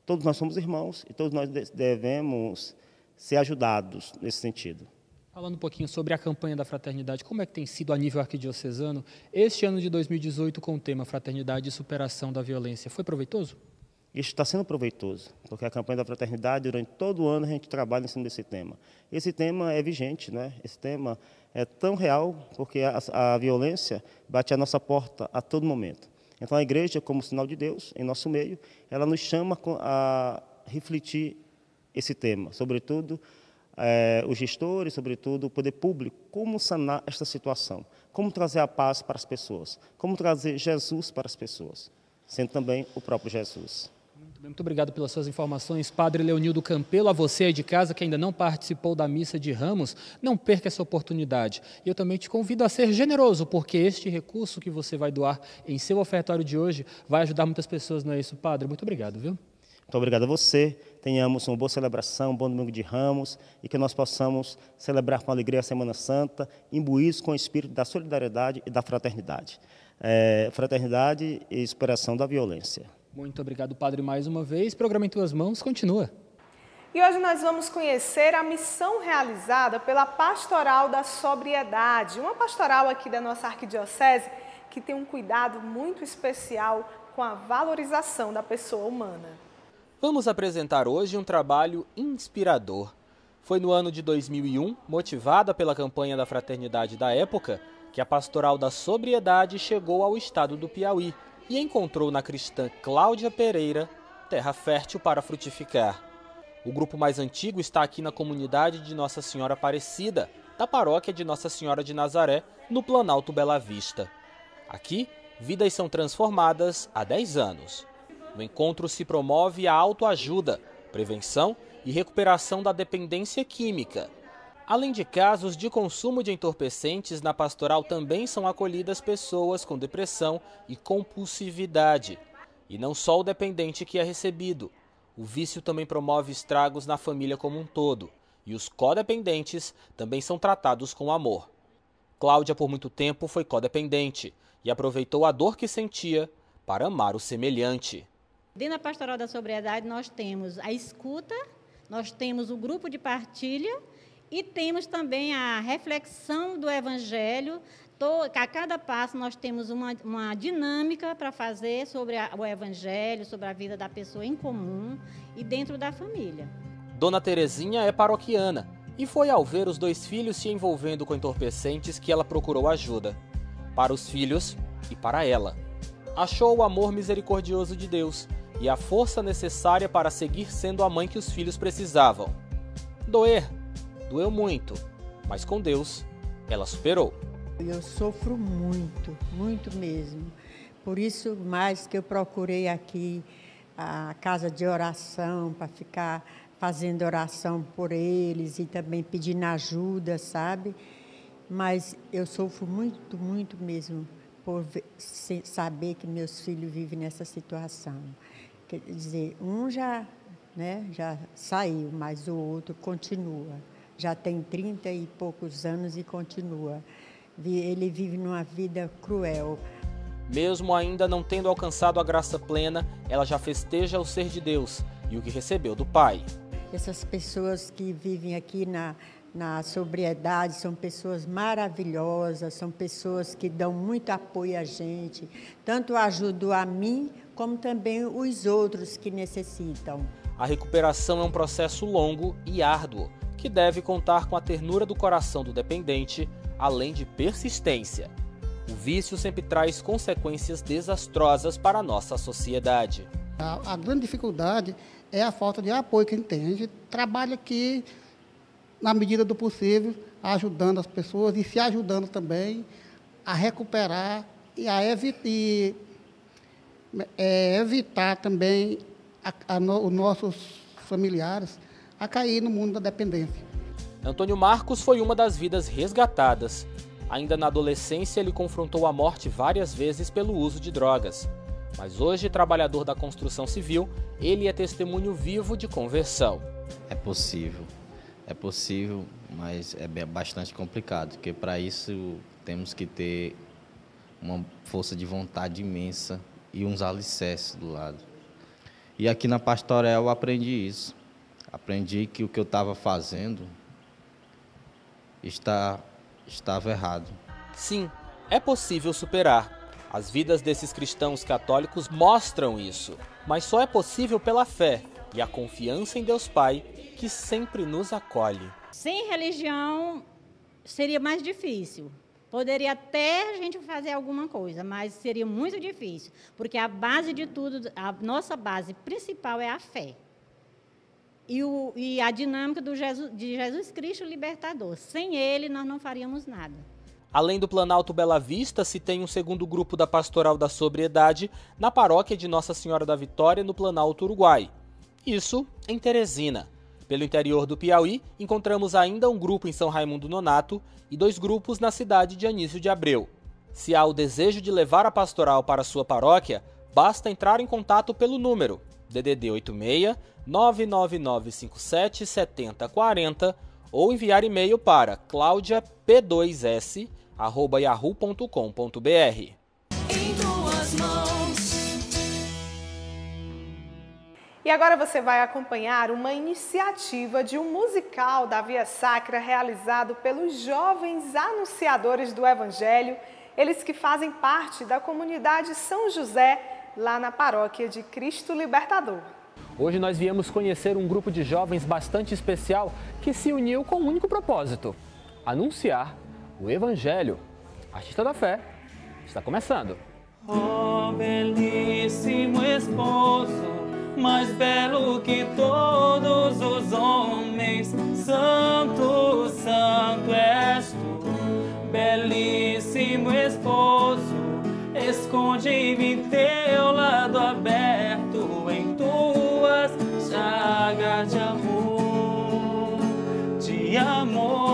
Todos nós somos irmãos e todos nós devemos ser ajudados nesse sentido. Falando um pouquinho sobre a campanha da fraternidade, como é que tem sido a nível arquidiocesano este ano de 2018 com o tema Fraternidade e Superação da Violência? Foi proveitoso? Isso está sendo proveitoso, porque a campanha da fraternidade, durante todo o ano, a gente trabalha em cima desse tema. Esse tema é vigente, né? Esse tema é tão real, porque a violência bate à nossa porta a todo momento. Então, a igreja, como sinal de Deus, em nosso meio, ela nos chama a refletir esse tema, sobretudo os gestores, sobretudo o poder público, como sanar esta situação, como trazer a paz para as pessoas, como trazer Jesus para as pessoas, sendo também o próprio Jesus. Muito obrigado pelas suas informações, Padre Leonildo Campelo. A você aí de casa que ainda não participou da Missa de Ramos, não perca essa oportunidade. E eu também te convido a ser generoso, porque este recurso que você vai doar em seu ofertório de hoje vai ajudar muitas pessoas, não é isso, Padre? Muito obrigado, viu? Muito obrigado a você. Tenhamos uma boa celebração, um bom Domingo de Ramos e que nós possamos celebrar com alegria a Semana Santa, imbuídos com o espírito da solidariedade e da fraternidade. Fraternidade e superação da violência. Muito obrigado, Padre, mais uma vez. Programa em Tuas Mãos continua. E hoje nós vamos conhecer a missão realizada pela Pastoral da Sobriedade, uma pastoral aqui da nossa arquidiocese que tem um cuidado muito especial com a valorização da pessoa humana. Vamos apresentar hoje um trabalho inspirador. Foi no ano de 2001, motivada pela campanha da fraternidade da época, que a Pastoral da Sobriedade chegou ao estado do Piauí e encontrou na cristã Cláudia Pereira terra fértil para frutificar. O grupo mais antigo está aqui na comunidade de Nossa Senhora Aparecida, da paróquia de Nossa Senhora de Nazaré, no Planalto Bela Vista. Aqui, vidas são transformadas há 10 anos. No encontro se promove a autoajuda, prevenção e recuperação da dependência química. Além de casos de consumo de entorpecentes, na pastoral também são acolhidas pessoas com depressão e compulsividade. E não só o dependente que é recebido. O vício também promove estragos na família como um todo. E os codependentes também são tratados com amor. Cláudia, por muito tempo, foi codependente e aproveitou a dor que sentia para amar o semelhante. Dentro da Pastoral da Sobriedade, nós temos a escuta, nós temos o grupo de partilha, e temos também a reflexão do Evangelho. A cada passo nós temos uma dinâmica para fazer sobre o Evangelho, sobre a vida da pessoa em comum e dentro da família. Dona Terezinha é paroquiana e foi ao ver os 2 filhos se envolvendo com entorpecentes que ela procurou ajuda. Para os filhos e para ela. Achou o amor misericordioso de Deus e a força necessária para seguir sendo a mãe que os filhos precisavam. Doeu muito, mas com Deus, ela superou. Eu sofro muito, muito mesmo. Por isso, mais que eu procurei aqui a casa de oração para ficar fazendo oração por eles e também pedindo ajuda, sabe? Mas eu sofro muito, muito mesmo por saber que meus filhos vivem nessa situação. Quer dizer, um já saiu, mas o outro continua. Já tem 30 e poucos anos e continua. Ele vive numa vida cruel. Mesmo ainda não tendo alcançado a graça plena, ela já festeja o ser de Deus e o que recebeu do Pai. Essas pessoas que vivem aqui na sobriedade são pessoas maravilhosas, são pessoas que dão muito apoio a gente, tanto ajudam a mim, como também os outros que necessitam. A recuperação é um processo longo e árduo, que deve contar com a ternura do coração do dependente, além de persistência. O vício sempre traz consequências desastrosas para a nossa sociedade. A grande dificuldade é a falta de apoio que a gente tem. A gente trabalha aqui, na medida do possível, ajudando as pessoas e se ajudando também a recuperar e a evitar também os nossos familiares a cair no mundo da dependência. Antônio Marcos foi uma das vidas resgatadas. Ainda na adolescência, ele confrontou a morte várias vezes pelo uso de drogas. Mas hoje, trabalhador da construção civil, ele é testemunho vivo de conversão. É possível, mas é bastante complicado, porque para isso temos que ter uma força de vontade imensa e uns alicerces do lado. E aqui na Pastoral eu aprendi isso. Aprendi que o que eu estava fazendo estava errado. Sim, é possível superar. As vidas desses cristãos católicos mostram isso, mas só é possível pela fé e a confiança em Deus Pai, que sempre nos acolhe. Sem religião seria mais difícil. Poderia até a gente fazer alguma coisa, mas seria muito difícil, porque a base de tudo, a nossa base principal é a fé. E a dinâmica de Jesus Cristo libertador. Sem ele, nós não faríamos nada. Além do Planalto Bela Vista, se tem um segundo grupo da Pastoral da Sobriedade na paróquia de Nossa Senhora da Vitória, no Planalto Uruguai. Isso em Teresina. Pelo interior do Piauí, encontramos ainda um grupo em São Raimundo Nonato e 2 grupos na cidade de Anísio de Abreu. Se há o desejo de levar a pastoral para sua paróquia, basta entrar em contato pelo número DDD 86 99957 7040 ou enviar e-mail para claudiap2s@yahoo.com.br. Em tuas mãos. E agora você vai acompanhar uma iniciativa de um musical da Via Sacra realizado pelos jovens anunciadores do Evangelho, eles que fazem parte da comunidade São José, lá na paróquia de Cristo Libertador. Hoje nós viemos conhecer um grupo de jovens bastante especial que se uniu com um único propósito: anunciar o Evangelho. Artista da Fé está começando. Oh, belíssimo esposo, mais belo que todos os homens, santo, santo és tu. Belíssimo esposo, esconde-me em teu lado aberto, em tuas chagas de amor, de amor.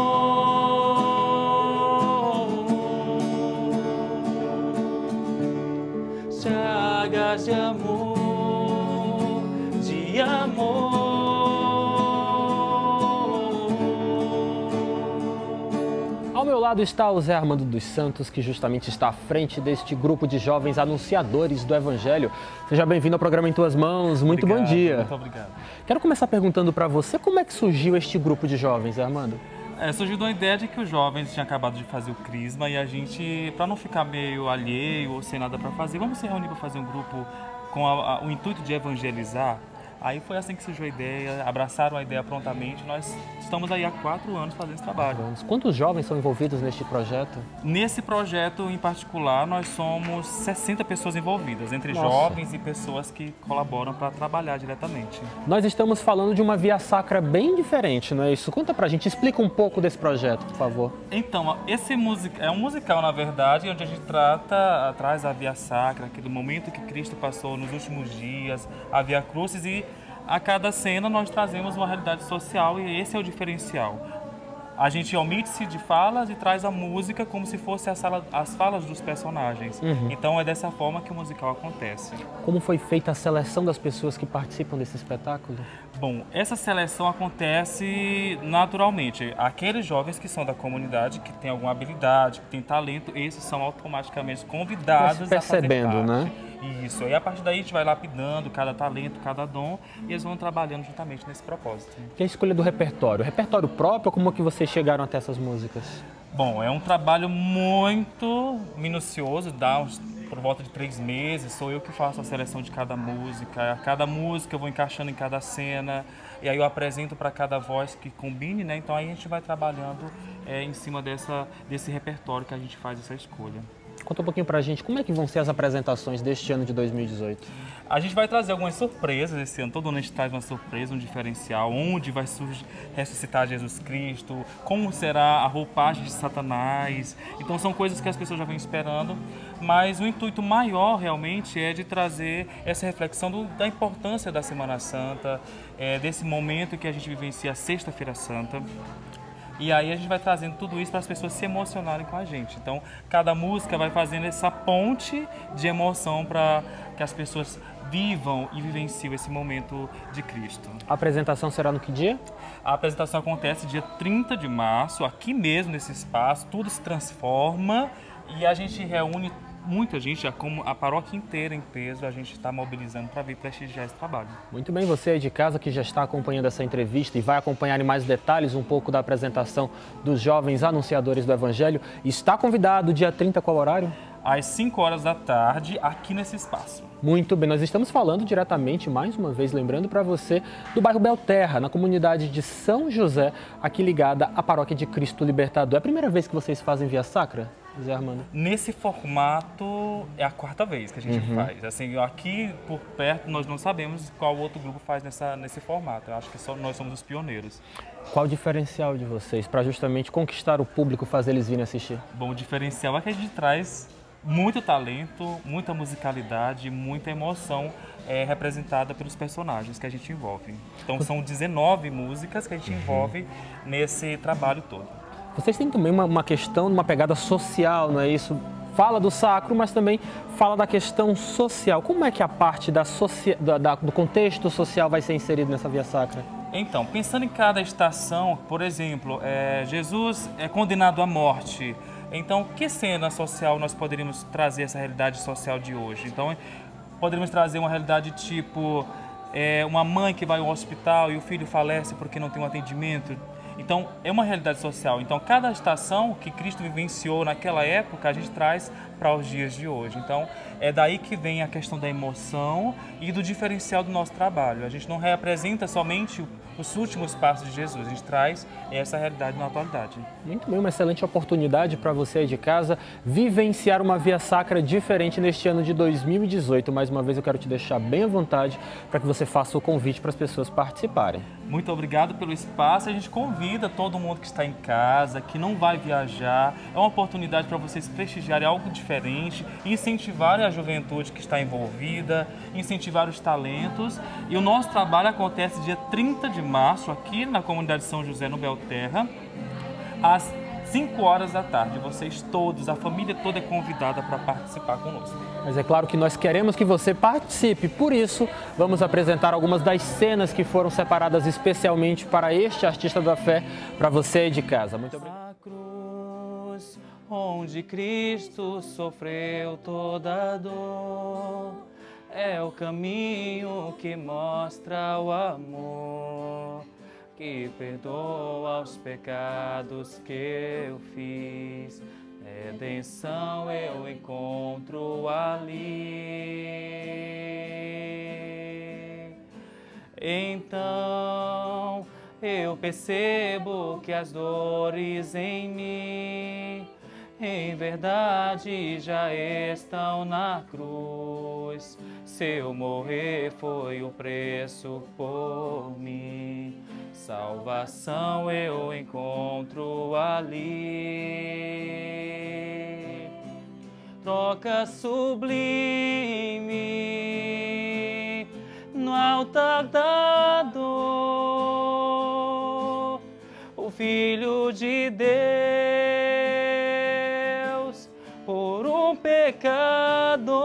Chagas de amor, de amor. Ao meu lado está o Zé Armando dos Santos, que justamente está à frente deste grupo de jovens anunciadores do Evangelho. Seja bem-vindo ao programa Em Tuas Mãos. Muito Obrigado, bom dia. Muito obrigado. Quero começar perguntando para você como é que surgiu este grupo de jovens, Zé Armando? Surgiu uma ideia de que os jovens tinham acabado de fazer o Crisma e a gente, para não ficar meio alheio ou sem nada para fazer, vamos se reunir para fazer um grupo com o intuito de evangelizar. Aí foi assim que surgiu a ideia, abraçaram a ideia prontamente. Nós estamos aí há 4 anos fazendo esse trabalho. Quantos jovens são envolvidos neste projeto? Nesse projeto em particular, nós somos 60 pessoas envolvidas, entre Nossa. jovens e pessoas que colaboram para trabalhar diretamente. Nós estamos falando de uma via sacra bem diferente, não é isso? Conta pra gente, explica um pouco desse projeto, por favor. Então, esse é um musical, na verdade, onde a gente traz a via sacra, aquele momento que Cristo passou nos últimos dias, a via crucis, e a cada cena nós trazemos uma realidade social e esse é o diferencial. A gente omite-se de falas e traz a música como se fosse as falas dos personagens. Então é dessa forma que o musical acontece. Como foi feita a seleção das pessoas que participam desse espetáculo? Bom, essa seleção acontece naturalmente. Aqueles jovens que são da comunidade, que têm alguma habilidade, que têm talento, esses são automaticamente convidados a fazer parte. Né? Isso, e a partir daí a gente vai lapidando cada talento, cada dom, e eles vão trabalhando juntamente nesse propósito. E a escolha do repertório? Repertório próprio, como é que vocês chegaram até essas músicas? Bom, é um trabalho muito minucioso, dá por volta de 3 meses, sou eu que faço a seleção de cada música eu vou encaixando em cada cena, e aí eu apresento para cada voz que combine, né? Então aí a gente vai trabalhando em cima desse repertório que a gente faz essa escolha. Conta um pouquinho pra gente, como é que vão ser as apresentações deste ano de 2018? A gente vai trazer algumas surpresas esse ano, todo ano a gente traz uma surpresa, um diferencial, onde vai ressuscitar Jesus Cristo, como será a roupagem de Satanás. Então são coisas que as pessoas já vêm esperando, mas o intuito maior realmente é de trazer essa reflexão da importância da Semana Santa, desse momento que a gente vivencia a Sexta-feira Santa. E aí a gente vai trazendo tudo isso para as pessoas se emocionarem com a gente. Então, cada música vai fazendo essa ponte de emoção para que as pessoas vivam e vivenciem esse momento de Cristo. A apresentação será no que dia? A apresentação acontece dia 30 de março, aqui mesmo nesse espaço, tudo se transforma e a gente reúne muita gente, como a paróquia inteira em peso, a gente está mobilizando para vir prestigiar esse trabalho. Muito bem, você aí de casa que já está acompanhando essa entrevista e vai acompanhar em mais detalhes um pouco da apresentação dos jovens anunciadores do Evangelho, está convidado dia 30, qual horário? Às 5 horas da tarde, aqui nesse espaço. Muito bem, nós estamos falando diretamente, mais uma vez, lembrando para você, do bairro Belterra, na comunidade de São José, aqui ligada à Paróquia de Cristo Libertador. É a primeira vez que vocês fazem via sacra, Zé Armando? Nesse formato é a 4ª vez que a gente faz. Assim, aqui por perto nós não sabemos qual outro grupo faz nesse formato. Eu acho que nós somos os pioneiros. Qual o diferencial de vocês para justamente conquistar o público, fazer eles virem assistir? Bom, o diferencial é que a gente traz muito talento, muita musicalidade, muita emoção representada pelos personagens que a gente envolve. Então são 19 músicas que a gente envolve nesse trabalho todo. Vocês têm também uma questão, uma pegada social, não é isso? Fala do sacro, mas também fala da questão social. Como é que a parte do contexto social vai ser inserida nessa via sacra? Então, pensando em cada estação, por exemplo, Jesus é condenado à morte. Então, que cena social nós poderíamos trazer essa realidade social de hoje? Então, poderíamos trazer uma realidade tipo uma mãe que vai ao hospital e o filho falece porque não tem um atendimento. Então, é uma realidade social. Então, cada estação que Cristo vivenciou naquela época, a gente traz para os dias de hoje. Então, é daí que vem a questão da emoção e do diferencial do nosso trabalho. A gente não representa somente os últimos passos de Jesus, a gente traz essa realidade na atualidade. Muito bem, uma excelente oportunidade para você aí de casa vivenciar uma via sacra diferente neste ano de 2018. Mais uma vez eu quero te deixar bem à vontade para que você faça o convite para as pessoas participarem. Muito obrigado pelo espaço, a gente convida todo mundo que está em casa, que não vai viajar, é uma oportunidade para vocês prestigiarem algo diferente, incentivarem a juventude que está envolvida, incentivar os talentos. E o nosso trabalho acontece dia 30 de março, aqui na comunidade de São José, no Belterra, às 5 horas da tarde. Vocês todos, a família toda é convidada para participar conosco. Mas é claro que nós queremos que você participe, por isso vamos apresentar algumas das cenas que foram separadas especialmente para este artista da fé, para você aí de casa. Muito obrigado. A cruz onde Cristo sofreu toda a dor é o caminho que mostra o amor, que perdoa os pecados que eu fiz. Redenção eu encontro ali. Então eu percebo que as dores em mim, em verdade, já estão na cruz. Seu morrer foi o preço por mim. Salvação eu encontro ali. Troca sublime no altar da dor. O Filho de Deus por um pecador.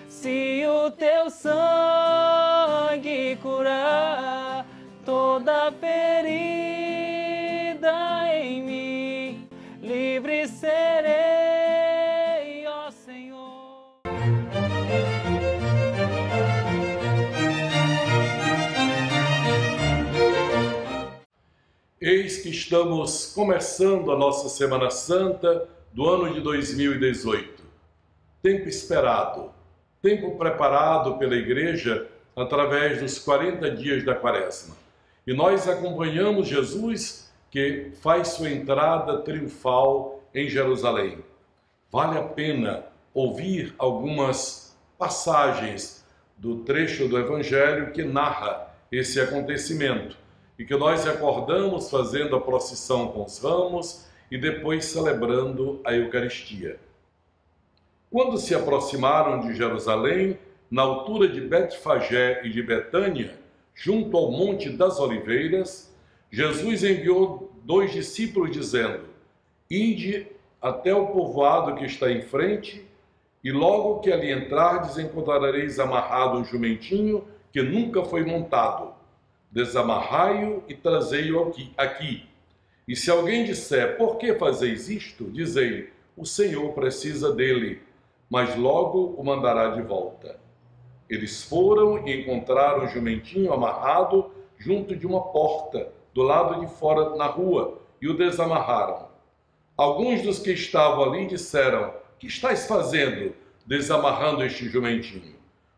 Se o teu sangue curar toda ferida em mim, livre serei, ó Senhor. Eis que estamos começando a nossa Semana Santa do ano de 2018. Tempo esperado, tempo preparado pela Igreja através dos 40 dias da Quaresma. E nós acompanhamos Jesus que faz sua entrada triunfal em Jerusalém. Vale a pena ouvir algumas passagens do trecho do Evangelho que narra esse acontecimento e que nós acordamos fazendo a procissão com os ramos e depois celebrando a Eucaristia. Quando se aproximaram de Jerusalém, na altura de Betfagé e de Betânia, junto ao Monte das Oliveiras, Jesus enviou 2 discípulos dizendo: Ide até o povoado que está em frente, e logo que ali entrardes encontrareis amarrado um jumentinho que nunca foi montado. Desamarrai-o e trazei-o aqui. E se alguém disser: Por que fazeis isto? Dizei: O Senhor precisa dele, mas logo o mandará de volta. Eles foram e encontraram o jumentinho amarrado junto de uma porta, do lado de fora na rua, e o desamarraram. Alguns dos que estavam ali disseram: Que estáis fazendo, desamarrando este jumentinho?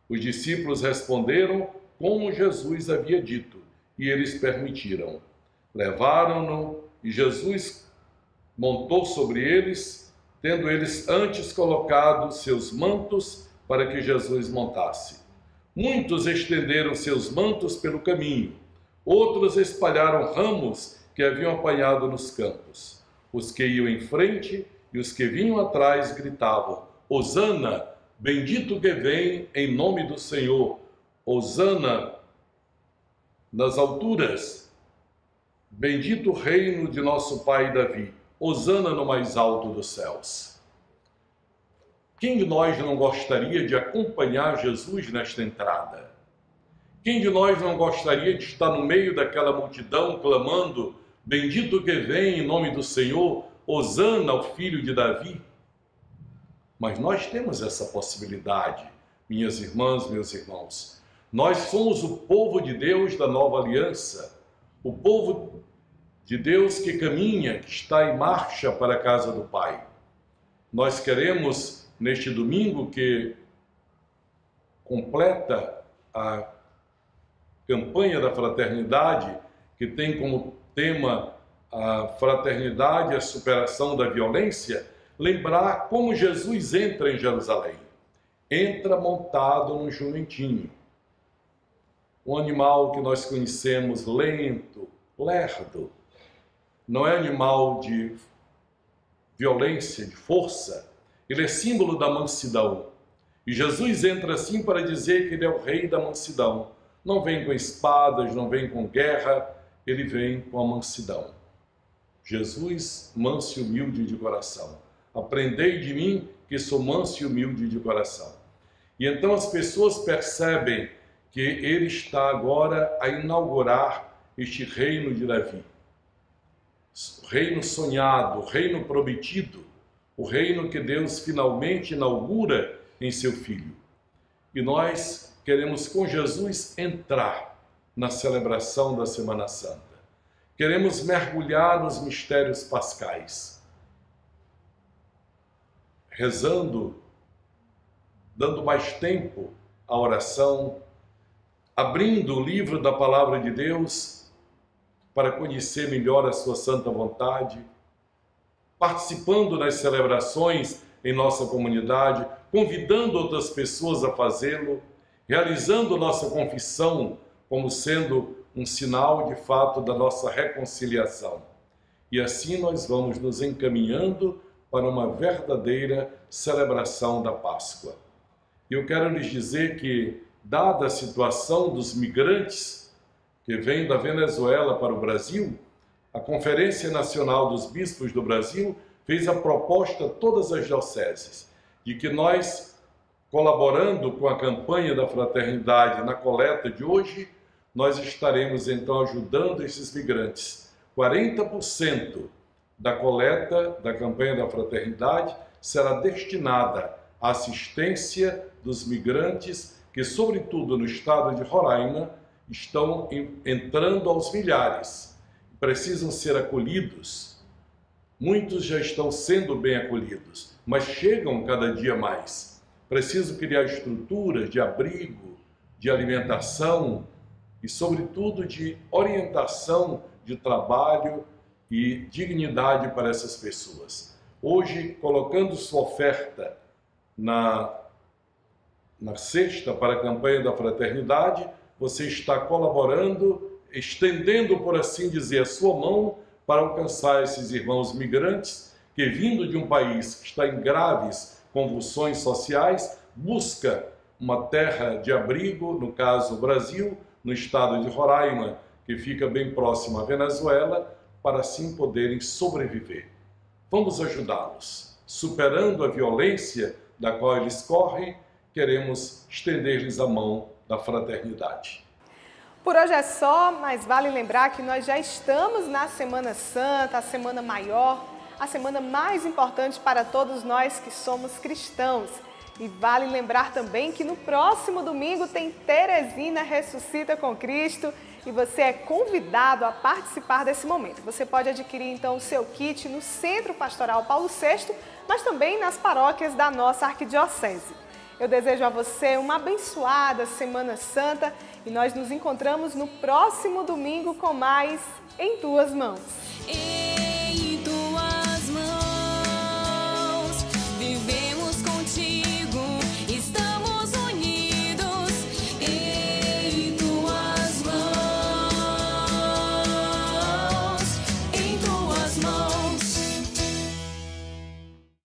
Os discípulos responderam como Jesus havia dito, e eles permitiram. Levaram-no, e Jesus montou sobre eles, tendo eles antes colocado seus mantos para que Jesus montasse. Muitos estenderam seus mantos pelo caminho, outros espalharam ramos que haviam apanhado nos campos. Os que iam em frente e os que vinham atrás gritavam: Hosana, bendito que vem em nome do Senhor. Hosana nas alturas. Bendito o reino de nosso pai Davi. Hosana no mais alto dos céus. Quem de nós não gostaria de acompanhar Jesus nesta entrada? Quem de nós não gostaria de estar no meio daquela multidão clamando: Bendito que vem em nome do Senhor, Hosana ao filho de Davi? Mas nós temos essa possibilidade, minhas irmãs, meus irmãos. Nós somos o povo de Deus da nova aliança, o povo de Deus que caminha, que está em marcha para a casa do Pai. Nós queremos, neste domingo que completa a campanha da fraternidade, que tem como tema a fraternidade e a superação da violência, lembrar como Jesus entra em Jerusalém. Entra montado num jumentinho, um animal que nós conhecemos lento, lerdo. Não é animal de violência, de força. Ele é símbolo da mansidão. E Jesus entra assim para dizer que ele é o rei da mansidão. Não vem com espadas, não vem com guerra, ele vem com a mansidão. Jesus, manso e humilde de coração. Aprendei de mim que sou manso e humilde de coração. E então as pessoas percebem que ele está agora a inaugurar este reino de Davi. O reino sonhado, o reino prometido, o reino que Deus finalmente inaugura em seu Filho. E nós queremos com Jesus entrar na celebração da Semana Santa. Queremos mergulhar nos mistérios pascais, rezando, dando mais tempo à oração, abrindo o livro da Palavra de Deus para conhecer melhor a sua santa vontade, participando das celebrações em nossa comunidade, convidando outras pessoas a fazê-lo, realizando nossa confissão como sendo um sinal de fato da nossa reconciliação. E assim nós vamos nos encaminhando para uma verdadeira celebração da Páscoa. E eu quero lhes dizer que, dada a situação dos migrantes que vêm da Venezuela para o Brasil, a Conferência Nacional dos Bispos do Brasil fez a proposta a todas as dioceses de que nós, colaborando com a campanha da fraternidade na coleta de hoje, nós estaremos então ajudando esses migrantes. 40% da coleta da campanha da fraternidade será destinada à assistência dos migrantes que, sobretudo no estado de Roraima, estão entrando aos milhares, precisam ser acolhidos. Muitos já estão sendo bem acolhidos, mas chegam cada dia mais. Preciso criar estruturas de abrigo, de alimentação e, sobretudo, de orientação de trabalho e dignidade para essas pessoas. Hoje, colocando sua oferta na cesta para a campanha da fraternidade, você está colaborando, estendendo, por assim dizer, a sua mão para alcançar esses irmãos migrantes que, vindo de um país que está em graves convulsões sociais, busca uma terra de abrigo, no caso o Brasil, no estado de Roraima, que fica bem próximo à Venezuela, para assim poderem sobreviver. Vamos ajudá-los. Superando a violência da qual eles correm, queremos estender-lhes a mão da fraternidade. Por hoje é só, mas vale lembrar que nós já estamos na Semana Santa, a Semana Maior, a semana mais importante para todos nós que somos cristãos. E vale lembrar também que no próximo domingo tem Teresina Ressuscita com Cristo e você é convidado a participar desse momento. Você pode adquirir então o seu kit no Centro Pastoral Paulo VI, mas também nas paróquias da nossa arquidiocese. Eu desejo a você uma abençoada Semana Santa e nós nos encontramos no próximo domingo com mais Em Tuas Mãos.